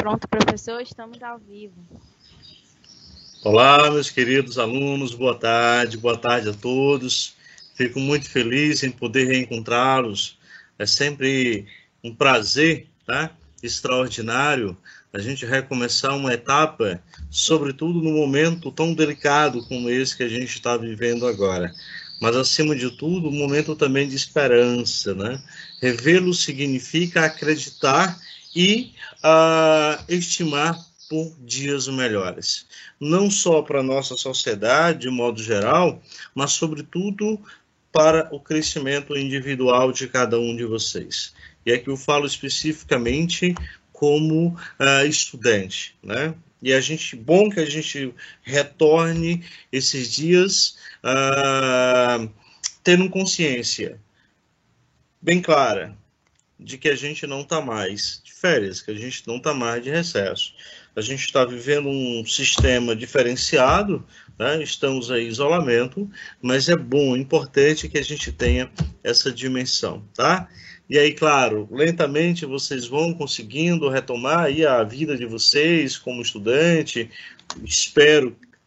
Pronto, professor, estamos ao vivo. Olá, meus queridos alunos, boa tarde a todos. Fico muito feliz em poder reencontrá-los. É sempre um prazer, tá? Extraordinário a gente recomeçar uma etapa, sobretudo num momento tão delicado como esse que a gente está vivendo agora. Mas, acima de tudo, um momento também de esperança, né? Revê-lo significa acreditar e estimar por dias melhores. Não só para a nossa sociedade, de modo geral, mas, sobretudo, para o crescimento individual de cada um de vocês. E aqui eu falo especificamente como estudante, né? E bom que a gente retorne esses dias tendo consciência bem clara de que a gente não está mais de férias, que a gente não está mais de recesso. A gente está vivendo um sistema diferenciado, né? Estamos em isolamento, mas é bom, importante que a gente tenha essa dimensão, tá? E aí, claro, lentamente vocês vão conseguindo retomar aí a vida de vocês como estudante,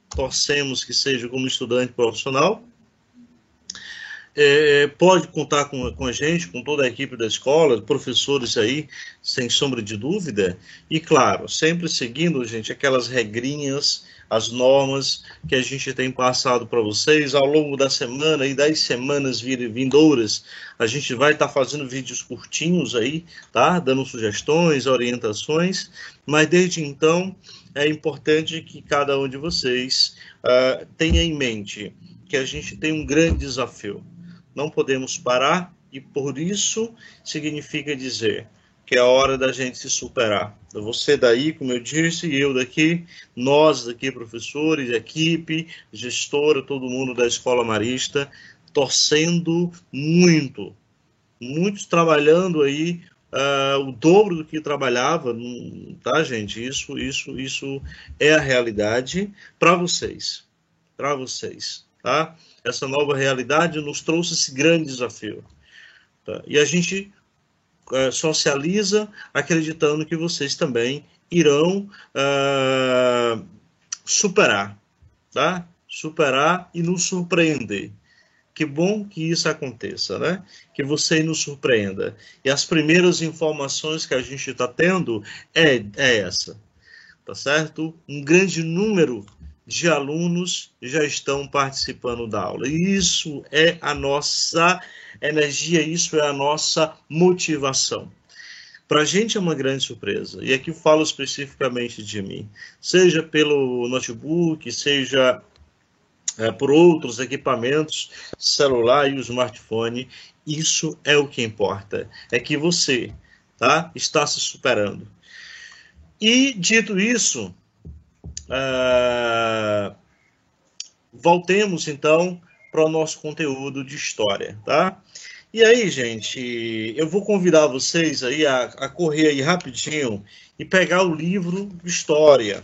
torcemos que seja como estudante profissional. Pode contar com a gente, com toda a equipe da escola, professores aí, sem sombra de dúvida, e claro, sempre seguindo, gente, aquelas regrinhas, as normas que a gente tem passado para vocês ao longo da semana e das semanas vindouras. A gente vai estar fazendo vídeos curtinhos aí, tá? Dando sugestões, orientações, mas desde então é importante que cada um de vocês tenha em mente que a gente tem um grande desafio. Não podemos parar e, por isso, significa dizer que é a hora da gente se superar. Você daí, como eu disse, e eu daqui, nós daqui, professores, equipe, gestora, todo mundo da Escola Marista, torcendo muito, muitos trabalhando aí o dobro do que trabalhava, tá, gente? Isso é a realidade para vocês, tá? Essa nova realidade nos trouxe esse grande desafio. Tá? E a gente socializa acreditando que vocês também irão superar, tá? Superar e nos surpreender. Que bom que isso aconteça, né? Que você nos surpreenda. E as primeiras informações que a gente está tendo é essa, tá certo? Um grande número de alunos já estão participando da aula. E isso é a nossa energia, isso é a nossa motivação. Para a gente é uma grande surpresa. E aqui falo especificamente de mim. Seja pelo notebook, seja por outros equipamentos, celular e o smartphone, isso é o que importa. É que você, tá, está se superando. E, dito isso, voltemos, então, para o nosso conteúdo de história, tá? E aí, gente, eu vou convidar vocês aí a correr aí rapidinho e pegar o livro de história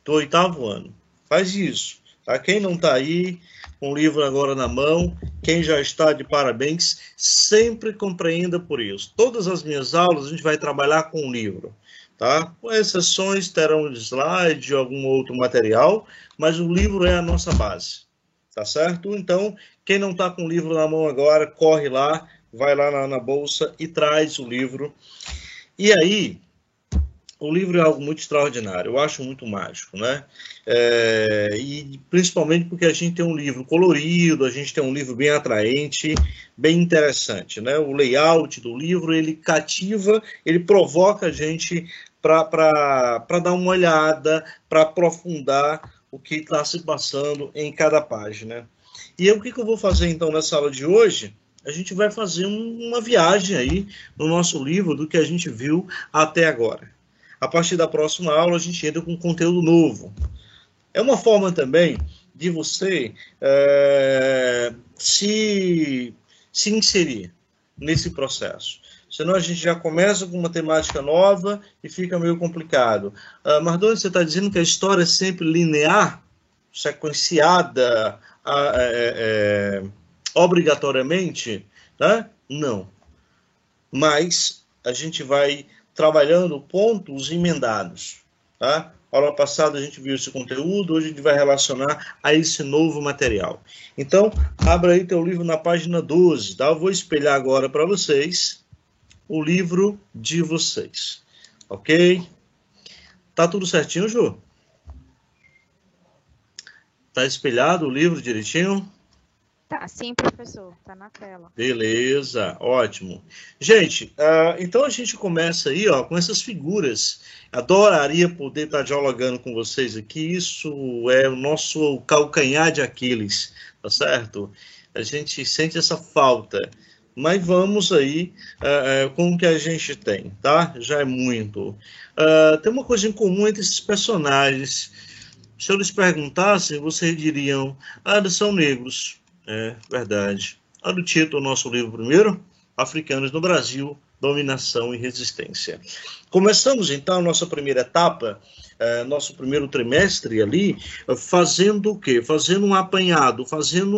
do 8º ano. Faz isso, tá? Quem não está aí com o livro agora na mão, quem já está, de parabéns, sempre compreenda por isso. Todas as minhas aulas a gente vai trabalhar com o livro, tá? Com exceções, terão slide ou algum outro material, mas o livro é a nossa base, tá certo? Então, quem não está com o livro na mão agora, corre lá, vai lá na bolsa e traz o livro. E aí, o livro é algo muito extraordinário, eu acho muito mágico, né? E principalmente porque a gente tem um livro colorido, a gente tem um livro bem atraente, bem interessante, né? O layout do livro, ele cativa, ele provoca a gente para dar uma olhada, para aprofundar o que está se passando em cada página. E o que eu vou fazer, então, nessa aula de hoje? A gente vai fazer uma viagem aí no nosso livro do que a gente viu até agora. A partir da próxima aula, a gente entra com conteúdo novo. É uma forma também de você se inserir nesse processo. Senão a gente já começa com uma temática nova e fica meio complicado. Mardoni, você está dizendo que a história é sempre linear, sequenciada obrigatoriamente? Né? Não. Mas a gente vai trabalhando pontos emendados, tá? Aula passada a gente viu esse conteúdo, hoje a gente vai relacionar a esse novo material. Então, abra aí teu livro na página 12, tá? Eu vou espelhar agora para vocês o livro de vocês, ok? Tá tudo certinho, Ju? Tá espelhado o livro direitinho? Tá, sim, professor. Tá na tela. Beleza, ótimo. Gente, então a gente começa aí, ó, com essas figuras. Adoraria poder estar dialogando com vocês aqui. Isso é o nosso calcanhar de Aquiles, tá certo? A gente sente essa falta. Mas vamos aí com o que a gente tem, tá? Já é muito. Tem uma coisa em comum entre esses personagens. Se eu lhes perguntasse, vocês diriam, eles são negros. É verdade. Olha o título do nosso livro primeiro, Africanos no Brasil, Dominação e Resistência. Começamos então a nossa primeira etapa, nosso primeiro trimestre ali, fazendo o quê? Fazendo um apanhado, fazendo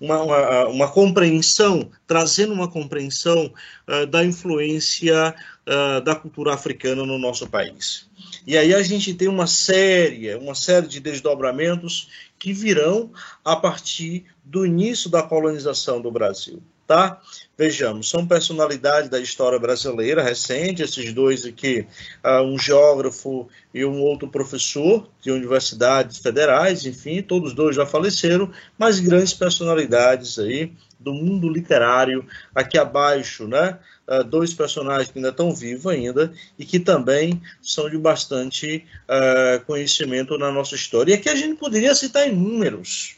uma compreensão, trazendo uma compreensão da influência da cultura africana no nosso país. E aí a gente tem uma série de desdobramentos que virão a partir do início da colonização do Brasil, tá? Vejamos, são personalidades da história brasileira recente, esses dois aqui, um geógrafo e um outro professor de universidades federais, enfim, todos dois já faleceram, mas grandes personalidades aí do mundo literário, aqui abaixo, né? Dois personagens que ainda estão vivos ainda e que também são de bastante conhecimento na nossa história. E aqui a gente poderia citar inúmeros.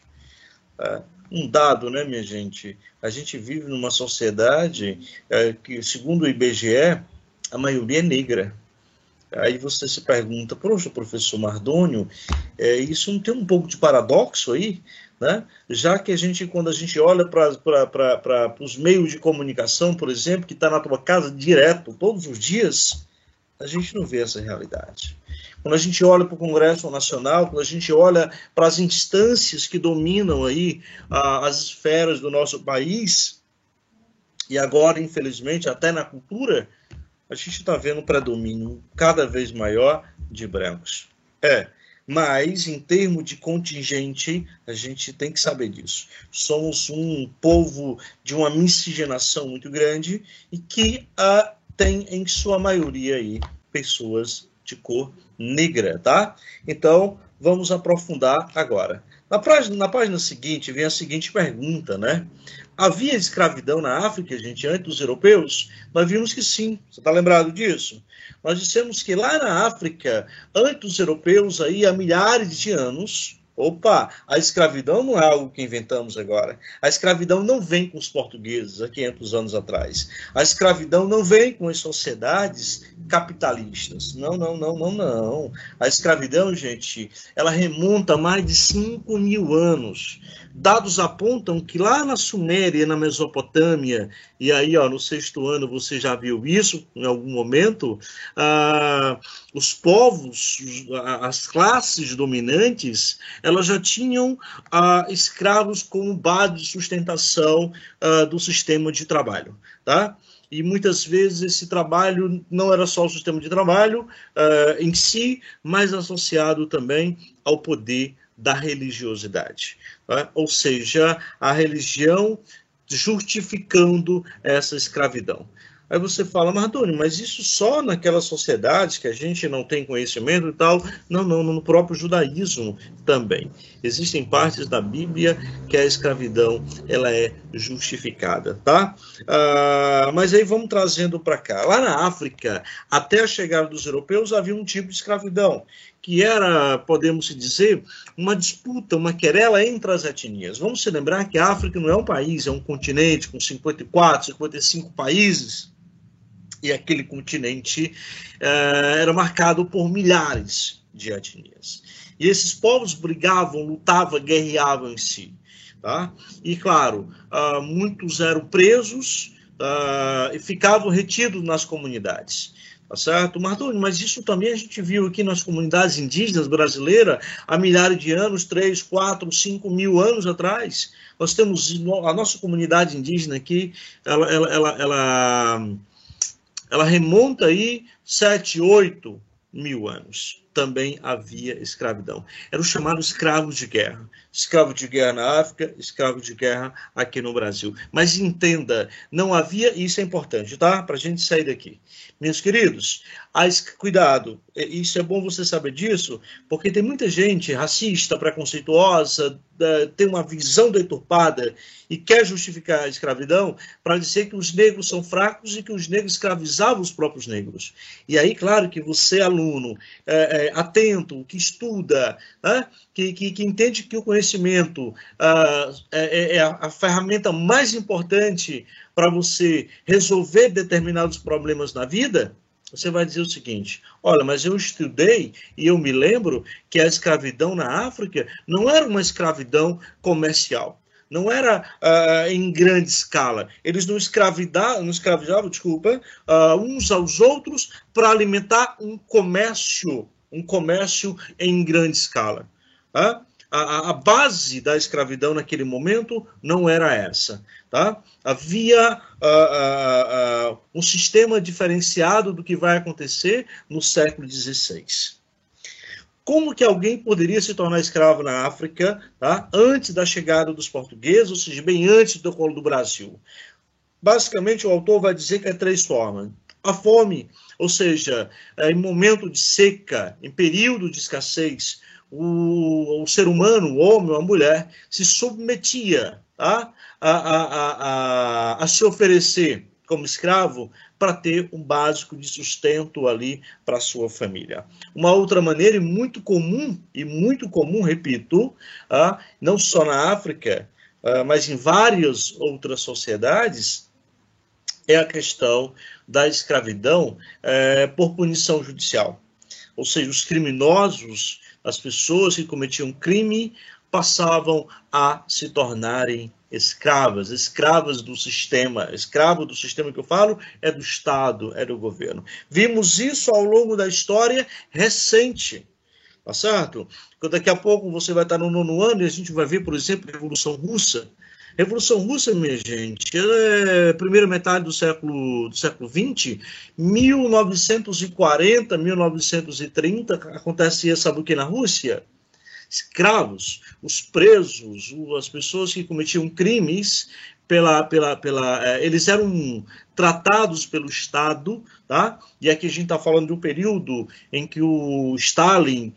Um dado, né, minha gente? A gente vive numa sociedade que, segundo o IBGE, a maioria é negra. Aí você se pergunta, poxa, professor Mardônio, isso não tem um pouco de paradoxo aí? Né? Já que quando a gente olha para os meios de comunicação, por exemplo, que está na tua casa direto, todos os dias, a gente não vê essa realidade. Quando a gente olha para o Congresso Nacional, quando a gente olha para as instâncias que dominam aí as esferas do nosso país, e agora, infelizmente, até na cultura, a gente está vendo um predomínio cada vez maior de brancos. Mas, em termos de contingente, a gente tem que saber disso. Somos um povo de uma miscigenação muito grande e que tem, em sua maioria, aí, pessoas de cor negra, tá? Então, vamos aprofundar agora. Na página seguinte, vem a seguinte pergunta, né? Havia escravidão na África, gente, antes dos europeus? Nós vimos que sim. Você está lembrado disso? Nós dissemos que lá na África, antes dos europeus, aí, há milhares de anos, a escravidão não é algo que inventamos agora. A escravidão não vem com os portugueses há 500 anos atrás. A escravidão não vem com as sociedades capitalistas. Não. A escravidão, gente, ela remonta a mais de 5.000 anos. Dados apontam que lá na Suméria, na Mesopotâmia, e aí, ó, no 6º ano você já viu isso em algum momento, os povos, as classes dominantes, elas já tinham escravos como base de sustentação do sistema de trabalho, tá? E muitas vezes esse trabalho não era só o sistema de trabalho em si, mas associado também ao poder da religiosidade. Tá? Ou seja, a religião justificando essa escravidão. Aí você fala, Mardônio, mas isso só naquelas sociedades que a gente não tem conhecimento e tal? Não, no próprio judaísmo também. Existem partes da Bíblia que a escravidão ela é justificada, tá? Mas aí vamos trazendo para cá. Lá na África, até a chegada dos europeus, havia um tipo de escravidão, que era, podemos dizer, uma disputa, uma querela entre as etnias. Vamos se lembrar que a África não é um país, é um continente com 54, 55 países, e aquele continente era marcado por milhares de etnias. E esses povos brigavam, lutavam, guerreavam em si. Tá? E, claro, muitos eram presos e ficavam retidos nas comunidades. Tá certo? Mardônio, mas isso também a gente viu aqui nas comunidades indígenas brasileiras há milhares de anos, 3, 4, 5 mil anos atrás. Nós temos a nossa comunidade indígena aqui, ela ela remonta aí 7, 8 mil anos. Também havia escravidão. Eram chamados escravos de guerra. Escravo de guerra na África, escravo de guerra aqui no Brasil. Mas entenda, não havia, e isso é importante, tá? Para a gente sair daqui. Meus queridos, cuidado, isso é bom você saber disso, porque tem muita gente racista, preconceituosa, tem uma visão deturpada e quer justificar a escravidão para dizer que os negros são fracos e que os negros escravizavam os próprios negros. E aí, claro que você, aluno, atento, que estuda, né? que entende que o conhecimento é a ferramenta mais importante para você resolver determinados problemas na vida, você vai dizer o seguinte: olha, mas eu estudei e eu me lembro que a escravidão na África não era uma escravidão comercial, não era em grande escala. Eles não escravizavam, uns aos outros para alimentar um comércio em grande escala. Tá? A base da escravidão naquele momento não era essa. Tá? Havia um sistema diferenciado do que vai acontecer no século XVI. Como que alguém poderia se tornar escravo na África, tá? Antes da chegada dos portugueses, ou seja, bem antes do colo do Brasil? Basicamente, o autor vai dizer que é 3 formas. A fome, ou seja, em momento de seca, em período de escassez, o ser humano, o homem, a mulher, se submetia, tá? a se oferecer como escravo para ter um básico de sustento ali para a sua família. Uma outra maneira, e muito comum, repito, não só na África, mas em várias outras sociedades, é a questão da escravidão por punição judicial. Ou seja, os criminosos, as pessoas que cometiam crime, passavam a se tornarem escravas do sistema. Escravo do sistema que eu falo é do Estado, é do governo. Vimos isso ao longo da história recente, tá certo? Daqui a pouco você vai estar no 9º ano e a gente vai ver, por exemplo, a Revolução Russa. Revolução Russa, minha gente, é a primeira metade do século XX, 1940, 1930, acontece isso, sabe o que na Rússia? Escravos, os presos, as pessoas que cometiam crimes, eles eram tratados pelo Estado, tá? E aqui a gente está falando de um período em que o Stalin,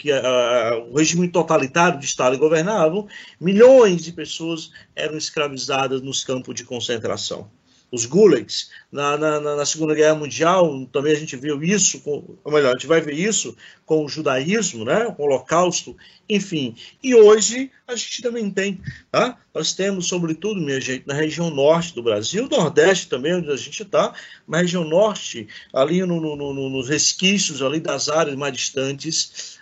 o regime totalitário de Stalin governava, milhões de pessoas eram escravizadas nos campos de concentração. Os gulags, na Segunda Guerra Mundial, também a gente viu isso, ou melhor, a gente vai ver isso com o judaísmo, né, com o Holocausto, enfim. E hoje a gente também tem, tá? Nós temos, sobretudo, minha gente, na região norte do Brasil, nordeste também, onde a gente está, na região norte, ali nos resquícios ali das áreas mais distantes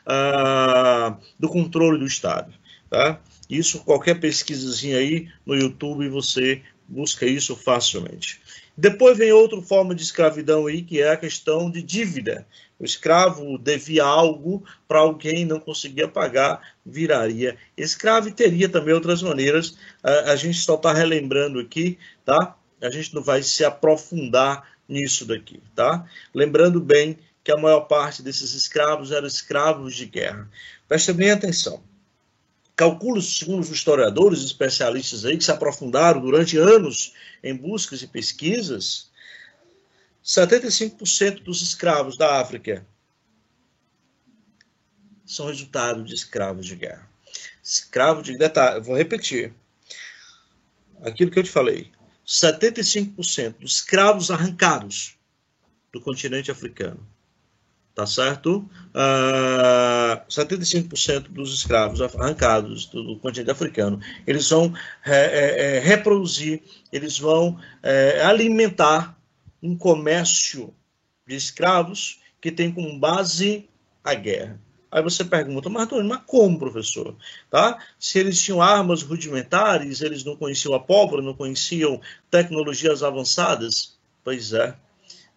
do controle do Estado, tá? Isso, qualquer pesquisazinha aí no YouTube, você busca isso facilmente. Depois vem outra forma de escravidão aí, que é a questão de dívida. O escravo devia algo para alguém, não conseguia pagar, viraria escravo, e teria também outras maneiras. A gente só está relembrando aqui, tá? A gente não vai se aprofundar nisso daqui, tá? Lembrando bem que a maior parte desses escravos eram escravos de guerra. Presta bem atenção. Calcula-se, segundo os historiadores e especialistas aí que se aprofundaram durante anos em buscas e pesquisas, 75% dos escravos da África são resultado de escravos de guerra. Detalhe, vou repetir aquilo que eu te falei. 75% dos escravos arrancados do continente africano, tá certo? 75% dos escravos arrancados do continente africano, eles vão reproduzir, eles vão alimentar um comércio de escravos que tem como base a guerra. Aí você pergunta, mas como, professor? Tá? Se eles tinham armas rudimentares, eles não conheciam a pólvora, não conheciam tecnologias avançadas? Pois é,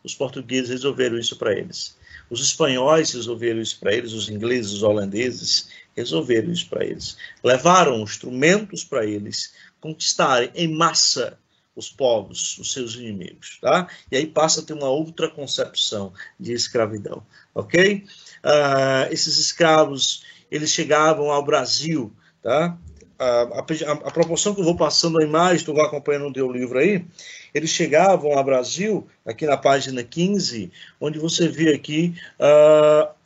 os portugueses resolveram isso para eles. Os espanhóis resolveram isso para eles, os ingleses, os holandeses resolveram isso para eles. Levaram instrumentos para eles conquistarem em massa os povos, os seus inimigos, tá? E aí passa a ter uma outra concepção de escravidão, ok? Esses escravos, eles chegavam ao Brasil, tá? A proporção que eu vou passando a imagem, estou acompanhando o teu livro aí, eles chegavam ao Brasil, aqui na página 15, onde você vê aqui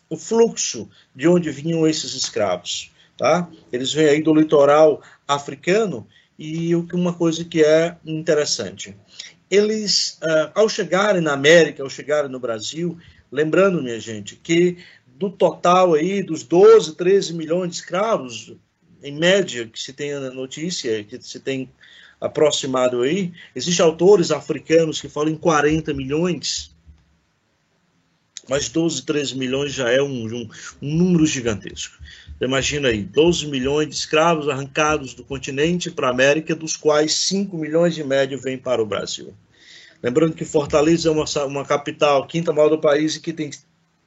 o fluxo de onde vinham esses escravos, tá? Eles vêm aí do litoral africano. E uma coisa que é interessante, eles, ao chegarem na América, ao chegarem no Brasil, lembrando, minha gente, que do total aí dos 12, 13 milhões de escravos, em média, que se tem a notícia, que se tem aproximado aí, existem autores africanos que falam em 40 milhões, mas 12, 13 milhões já é um número gigantesco. Imagina aí, 12 milhões de escravos arrancados do continente para a América, dos quais 5 milhões de médio vêm para o Brasil. Lembrando que Fortaleza é uma capital, quinta maior do país, e que tem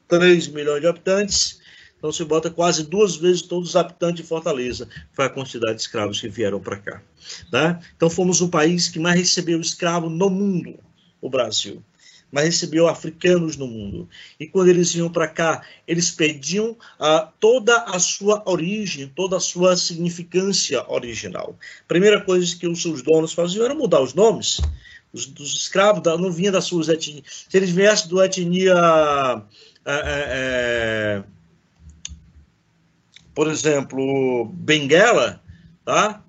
3 milhões de habitantes, então se bota quase 2 vezes todos os habitantes de Fortaleza, foi a quantidade de escravos que vieram para cá. Tá? Então fomos o país que mais recebeu escravo no mundo, o Brasil. Mas recebeu africanos no mundo. E quando eles iam para cá, eles perdiam toda a sua origem, toda a sua significância original. A primeira coisa que os seus donos faziam era mudar os nomes. Dos escravos não vinha das suas etnias. Se eles viessem da etnia, por exemplo, Benguela, tá?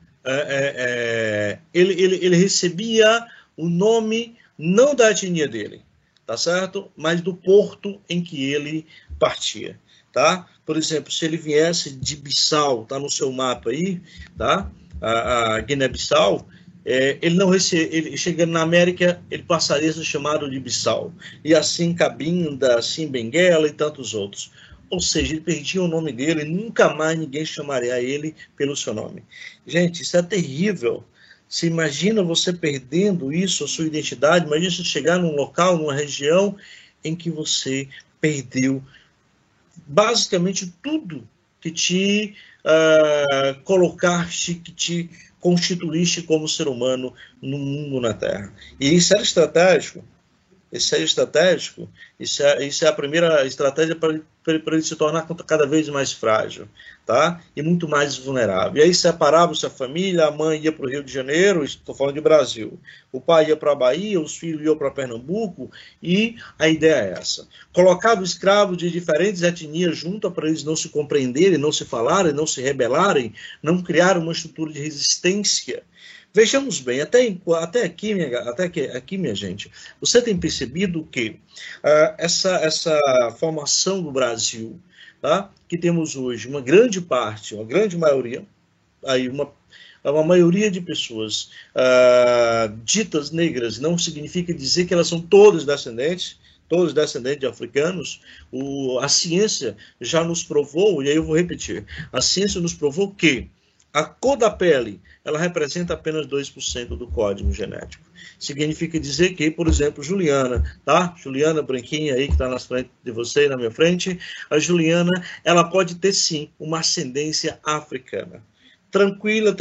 Ele recebia o nome não da etnia dele, tá certo? Mas do porto em que ele partia, tá? Por exemplo, se ele viesse de Bissau, tá no seu mapa aí, tá? A Guiné-Bissau, ele chegando na América, ele passaria a ser chamado de Bissau, e assim Cabinda, assim Benguela e tantos outros. Ou seja, ele perdia o nome dele, e nunca mais ninguém chamaria ele pelo seu nome. Gente, isso é terrível. Você imagina você perdendo isso, a sua identidade. Imagina você chegar num local, numa região em que você perdeu basicamente tudo que te colocaste, que te constituíste como ser humano no mundo, na Terra. E isso era estratégico. Isso é estratégico. Isso é a primeira estratégia para ele se tornar cada vez mais frágil, tá? E muito mais vulnerável. E aí separava-se a família, a mãe ia para o Rio de Janeiro, estou falando de Brasil, o pai ia para a Bahia, os filhos iam para Pernambuco, e a ideia é essa. Colocava escravos de diferentes etnias junto para eles não se compreenderem, não se falarem, não se rebelarem, não criar uma estrutura de resistência. Vejamos bem, até aqui, minha gente, você tem percebido que essa formação do Brasil, tá, que temos hoje, uma grande maioria, aí uma maioria de pessoas ditas negras, não significa dizer que elas são todos descendentes de africanos. A ciência já nos provou, e aí eu vou repetir, a ciência nos provou que a cor da pele, ela representa apenas 2% do código genético. Significa dizer que, por exemplo, Juliana, tá? Juliana branquinha aí, que está na frente de você e na minha frente, a Juliana, ela pode ter, sim, uma ascendência africana. Tranquila,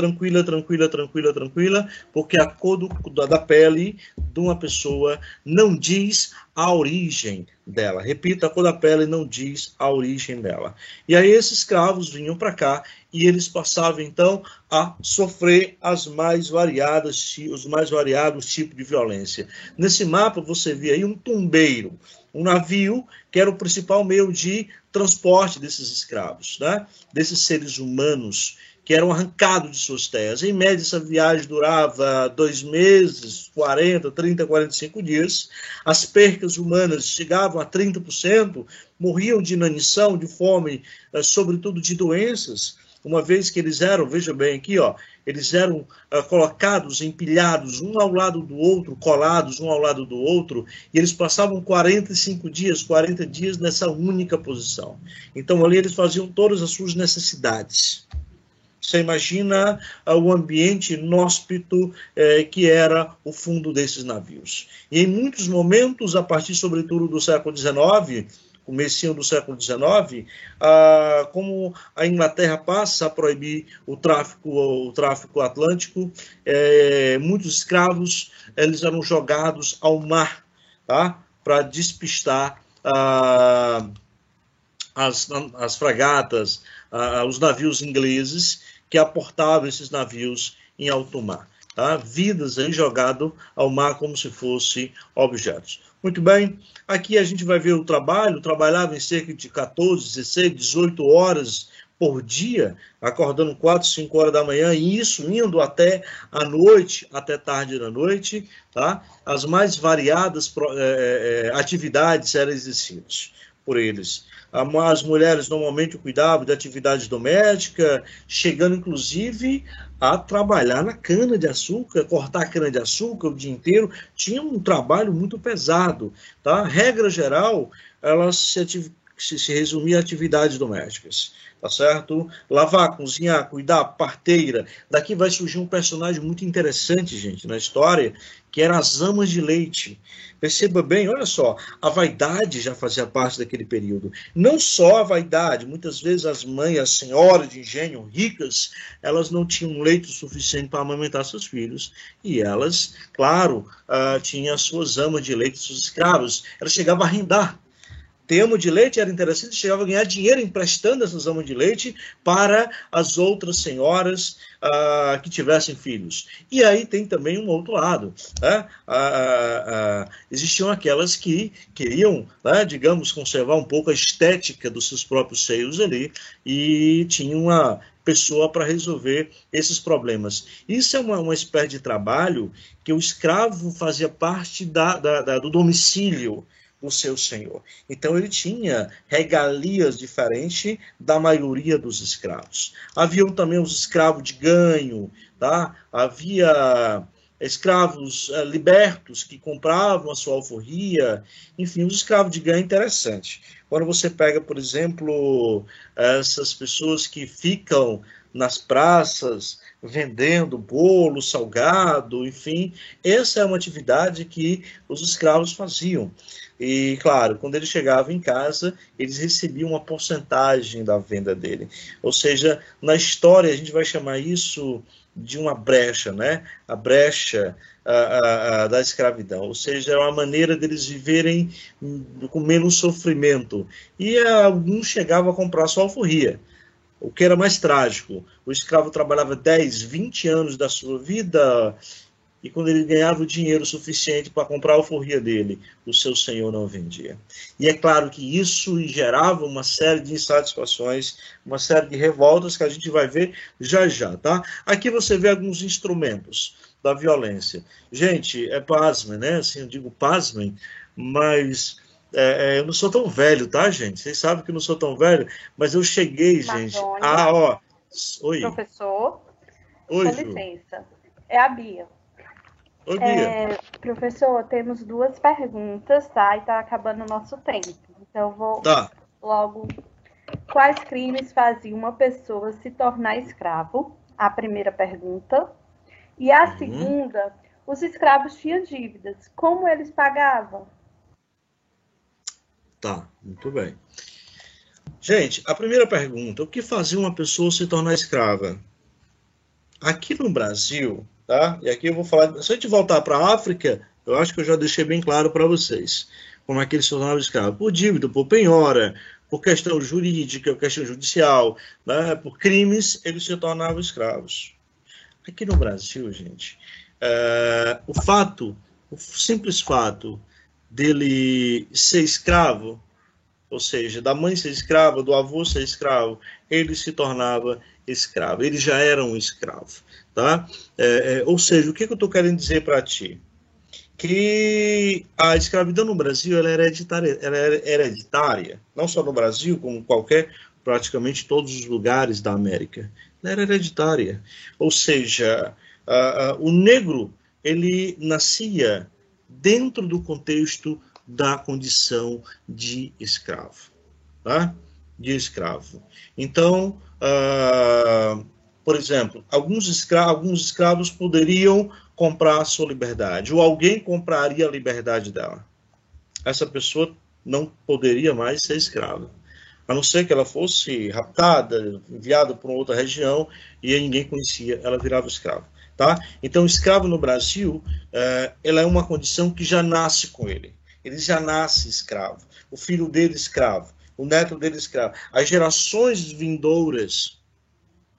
porque a cor da pele de uma pessoa não diz a origem dela. Repita, a cor da pele não diz a origem dela. E aí esses escravos vinham para cá e eles passavam, então, a sofrer os mais variados tipos de violência. Nesse mapa você vê aí um tumbeiro, um navio que era o principal meio de transporte desses escravos, né? Desses seres humanos que eram arrancados de suas terras. Em média, essa viagem durava 2 meses, 40, 30, 45 dias. As percas humanas chegavam a 30%, morriam de inanição, de fome, sobretudo de doenças, uma vez que eles eram, veja bem aqui, ó, eles eram colocados, empilhados, um ao lado do outro, colados um ao lado do outro, e eles passavam 45 dias, 40 dias nessa única posição. Então, ali eles faziam todas as suas necessidades. Você imagina o ambiente inóspito que era o fundo desses navios. E em muitos momentos, a partir sobretudo do século XIX, comecinho do século XIX, como a Inglaterra passa a proibir o tráfico atlântico, muitos escravos eles eram jogados ao mar, tá? Para despistar as fragatas, os navios ingleses que aportavam esses navios em alto mar. Tá? Vidas aí jogadas ao mar como se fossem objetos. Muito bem, aqui a gente vai ver o trabalho, trabalhava em cerca de 14, 16, 18 horas por dia, acordando 4, 5 horas da manhã, e isso indo até a noite, até tarde da noite, tá? As mais variadas atividades eram exercidas por eles. As mulheres normalmente cuidavam de atividade doméstica, chegando inclusive a trabalhar na cana-de-açúcar, cortar cana-de-açúcar o dia inteiro. Tinha um trabalho muito pesado. Tá? Regra geral, ela se resumia a atividades domésticas. Tá certo? Lavar, cozinhar, cuidar, parteira. Daqui vai surgir um personagem muito interessante, gente, na história, que eram as amas de leite. Perceba bem, olha só, a vaidade já fazia parte daquele período. Não só a vaidade, muitas vezes as mães, as senhoras de engenho ricas, elas não tinham leite suficiente para amamentar seus filhos. E elas, claro, tinham as suas amas de leite, seus escravos. Elas chegavam a arrendar. Ter ama de leite era interessante, chegava a ganhar dinheiro emprestando essas amas de leite para as outras senhoras que tivessem filhos. E aí tem também um outro lado. Né? Existiam aquelas que queriam, né, digamos, conservar um pouco a estética dos seus próprios seios ali e tinham uma pessoa para resolver esses problemas. Isso é uma espécie de trabalho que o escravo fazia parte do domicílio do seu senhor. Então ele tinha regalias diferentes da maioria dos escravos. Haviam também os escravos de ganho, tá? Havia escravos libertos que compravam a sua alforria. Enfim, os escravos de ganho é interessante. Quando você pega, por exemplo, essas pessoas que ficam nas praças vendendo bolo, salgado, enfim, essa é uma atividade que os escravos faziam. E, claro, quando ele chegava em casa, eles recebiam uma porcentagem da venda dele. Ou seja, na história, a gente vai chamar isso de uma brecha, né? A brecha da escravidão. Ou seja, é uma maneira deles viverem com menos sofrimento. E alguns chegavam a comprar sua alforria. O que era mais trágico, o escravo trabalhava 10, 20 anos da sua vida e quando ele ganhava o dinheiro suficiente para comprar a alforria dele, o seu senhor não vendia. E é claro que isso gerava uma série de insatisfações, uma série de revoltas que a gente vai ver já já, tá? Aqui você vê alguns instrumentos da violência. Gente, pasmem, né? Assim, eu digo pasmem, mas eu não sou tão velho, tá, gente? Vocês sabem que eu não sou tão velho, mas eu cheguei, gente. Oi. Professor, Oi, com Ju. licença. É a Bia. Oi, Bia. Professor, temos 2 perguntas, tá? E tá acabando o nosso tempo. Então, eu vou logo... Quais crimes faziam uma pessoa se tornar escravo? A primeira pergunta. E a segunda, os escravos tinham dívidas. Como eles pagavam? Tá, muito bem. Gente, a primeira pergunta, o que fazia uma pessoa se tornar escrava? Aqui no Brasil, tá? E aqui eu vou falar, se a gente voltar para a África, eu acho que eu já deixei bem claro para vocês como é que eles se tornavam escravos. Por dívida, por penhora, por questão jurídica, questão judicial, né? Por crimes, eles se tornavam escravos. Aqui no Brasil, gente, o simples fato dele ser escravo, ou seja, da mãe ser escrava, do avô ser escravo, ele se tornava escravo, ele já era um escravo, tá? Ou seja, o que eu estou querendo dizer para ti? Que a escravidão no Brasil ela era hereditária, não só no Brasil, como praticamente todos os lugares da América. Ela era hereditária, ou seja, o negro ele nascia dentro do contexto da condição de escravo, tá? De escravo. Então, por exemplo, alguns escravos poderiam comprar a sua liberdade, ou alguém compraria a liberdade dela. Essa pessoa não poderia mais ser escrava. A não ser que ela fosse raptada, enviada para outra região, e aí ninguém conhecia, ela virava escravo. Tá? Então, o escravo no Brasil, ela é uma condição que já nasce com ele. Ele já nasce escravo. O filho dele escravo. O neto dele escravo. As gerações vindouras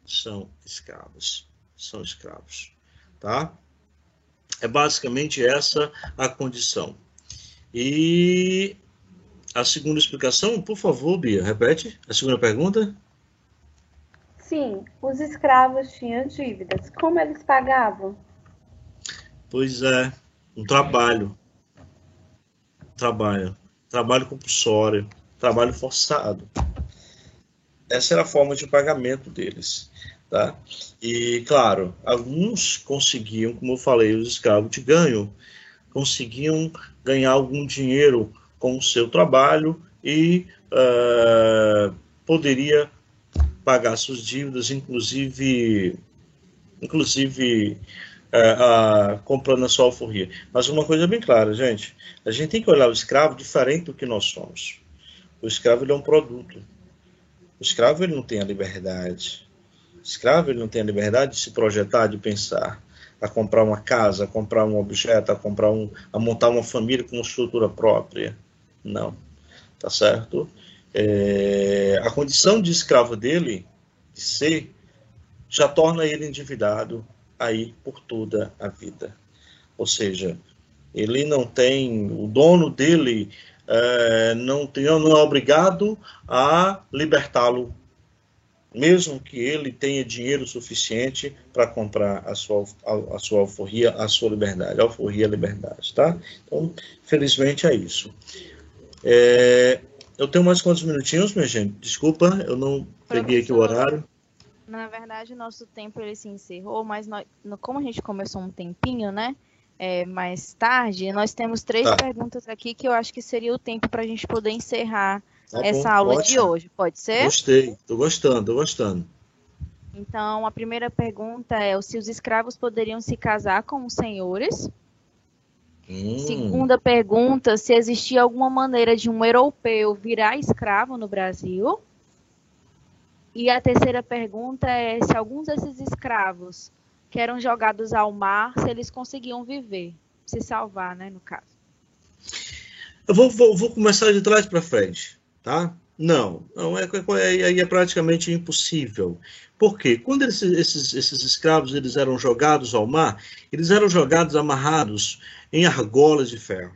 são escravos. São escravos. Tá? É basicamente essa a condição. E a segunda explicação, por favor, Bia, repete a segunda pergunta. Sim, os escravos tinham dívidas. Como eles pagavam? Pois é, um trabalho compulsório, trabalho forçado. Essa era a forma de pagamento deles. Tá? E, claro, alguns conseguiam, como eu falei, os escravos de ganho, conseguiam ganhar algum dinheiro com o seu trabalho e poderia pagar suas dívidas, inclusive comprando a sua alforria. Mas uma coisa bem clara, gente, a gente tem que olhar o escravo diferente do que nós somos. O escravo, ele é um produto. O escravo, ele não tem a liberdade. O escravo, ele não tem a liberdade de se projetar, de pensar, a comprar uma casa, a comprar um objeto, a montar uma família com uma estrutura própria. Não. Tá certo? A condição de escravo dele, de ser, já torna ele endividado aí por toda a vida. Ou seja, ele não tem, o dono dele não é obrigado a libertá-lo, mesmo que ele tenha dinheiro suficiente para comprar a sua alforria, a sua liberdade, a alforria, a liberdade, tá? Então, felizmente é isso. Eu tenho mais quantos minutinhos, minha gente? Desculpa, eu não peguei aqui o horário. Na verdade, nosso tempo ele se encerrou, mas como a gente começou um tempinho, né? Mais tarde, nós temos 3 perguntas aqui que eu acho que seria o tempo para a gente poder encerrar essa aula de hoje. Pode ser? Gostei, tô gostando. Então, a primeira pergunta é se os escravos poderiam se casar com os senhores. Segunda pergunta, se existia alguma maneira de um europeu virar escravo no Brasil. E a terceira pergunta é se alguns desses escravos que eram jogados ao mar, se eles conseguiam viver, se salvar, né, no caso. Eu vou começar de trás para frente, tá? Não, aí é praticamente impossível. Por quê? Quando esses escravos eles eram jogados ao mar, eles eram jogados amarrados em argolas de ferro.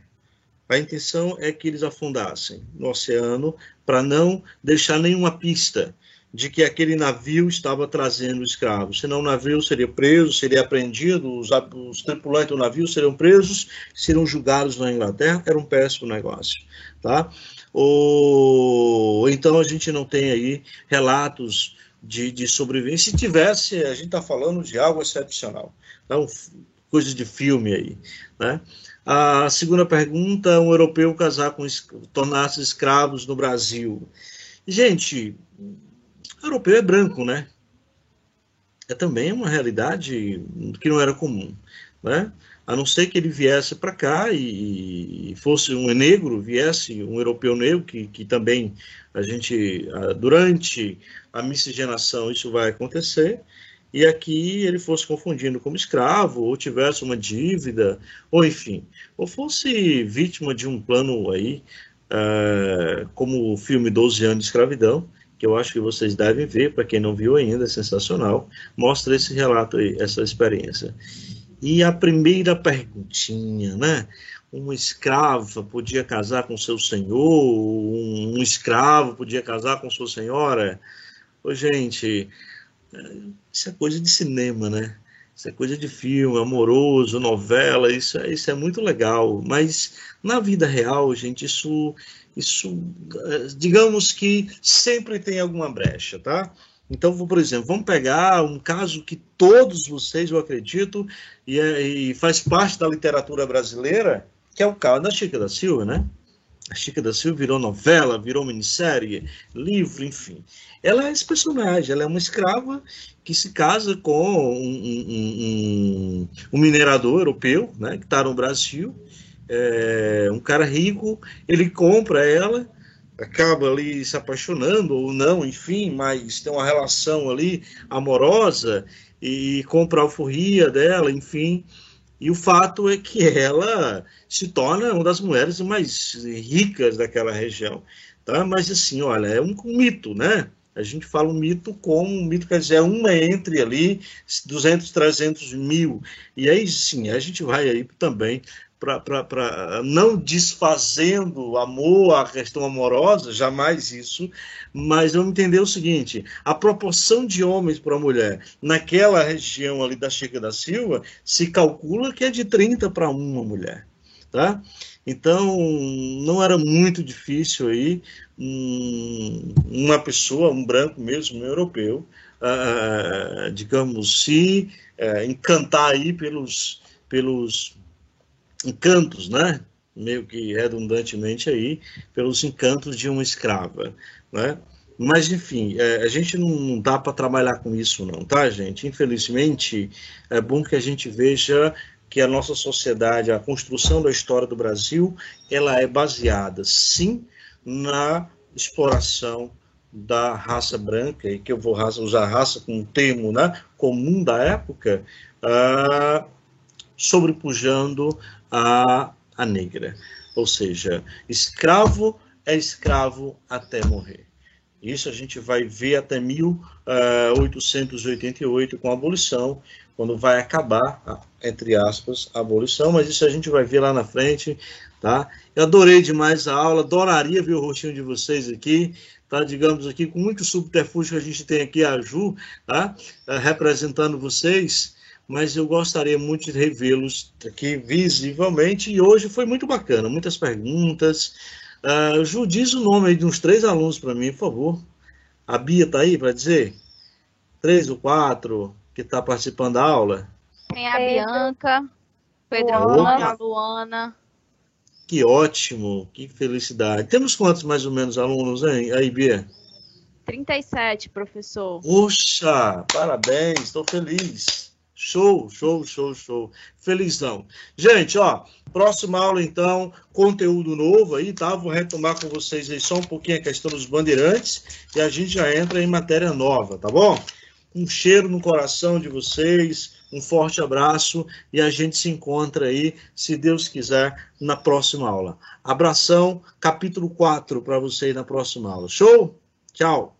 A intenção é que eles afundassem no oceano para não deixar nenhuma pista de que aquele navio estava trazendo escravos. Senão o navio seria preso, seria apreendido, os tripulantes do navio seriam presos, seriam julgados na Inglaterra. Era um péssimo negócio. Tá? Ou então a gente não tem aí relatos de sobrevivência. Se tivesse, a gente está falando de algo excepcional. Então, coisa de filme aí. Né? A segunda pergunta, um europeu tornar-se escravos no Brasil. Gente, o europeu é branco, né? É também uma realidade que não era comum, né? A não ser que ele viesse para cá e fosse um negro, viesse um europeu negro, que também durante a miscigenação isso vai acontecer, e aqui ele fosse confundido como escravo, ou tivesse uma dívida, ou enfim, ou fosse vítima de um plano aí, como o filme 12 anos de escravidão, que eu acho que vocês devem ver, para quem não viu ainda, é sensacional, mostra esse relato aí, essa experiência. E a primeira perguntinha, né? Uma escrava podia casar com seu senhor, um escravo podia casar com sua senhora? Ô, gente, isso é coisa de cinema, né? Isso é coisa de filme, amoroso, novela, isso é muito legal, mas na vida real, gente, isso digamos que sempre tem alguma brecha, tá? Então, por exemplo, vamos pegar um caso que todos vocês, eu acredito, e faz parte da literatura brasileira, que é o caso da Chica da Silva, né? A Chica da Silva virou novela, virou minissérie, livro, enfim. Ela é esse personagem, ela é uma escrava que se casa com um minerador europeu, né, que está no Brasil. um cara rico, ele compra ela, acaba ali se apaixonando ou não, enfim, mas tem uma relação ali amorosa e compra a alforria dela, enfim. E o fato é que ela se torna uma das mulheres mais ricas daquela região, tá? Mas assim, olha, é um mito, né? A gente fala um mito como um mito, quer dizer, uma entre ali 200, 300 mil. E aí sim, a gente vai aí também para não desfazendo o amor, a questão amorosa, jamais isso, mas vamos entender o seguinte: a proporção de homens para mulher naquela região ali da Chica da Silva se calcula que é de 30 para 1 mulher, tá? Então, não era muito difícil aí uma pessoa, um branco mesmo, um europeu, digamos, se encantar aí pelos encantos, né? Meio que redundantemente aí, pelos encantos de uma escrava, né? Mas, enfim, a gente não dá para trabalhar com isso não, tá, gente? Infelizmente, é bom que a gente veja que a nossa sociedade, a construção da história do Brasil, ela é baseada, sim, na exploração da raça branca, e que eu vou usar raça como um termo, né, comum da época, sobrepujando a negra. Ou seja, escravo é escravo até morrer. Isso a gente vai ver até 1888 com a abolição, quando vai acabar, entre aspas, a abolição, mas isso a gente vai ver lá na frente, tá? Eu adorei demais a aula, adoraria ver o rostinho de vocês aqui, tá? Digamos aqui, com muito subterfúgio que a gente tem aqui, a Ju, tá? Representando vocês, mas eu gostaria muito de revê-los aqui visivelmente, e hoje foi muito bacana, muitas perguntas. Ju, diz o nome aí de uns 3 alunos para mim, por favor. A Bia está aí para dizer? 3 ou 4 que está participando da aula? Tem a Bianca, Pedro Antônio, a Luana. Que ótimo, que felicidade. Temos quantos mais ou menos alunos aí, Bia? 37, professor. Poxa, parabéns, estou feliz. Show, show, show, show. Felizão. Gente, ó, próxima aula, então, conteúdo novo aí, tá? Vou retomar com vocês aí só um pouquinho a questão dos bandeirantes e a gente já entra em matéria nova, tá bom? Um cheiro no coração de vocês, um forte abraço e a gente se encontra aí, se Deus quiser, na próxima aula. Abração, capítulo 4 para vocês na próxima aula. Show? Tchau.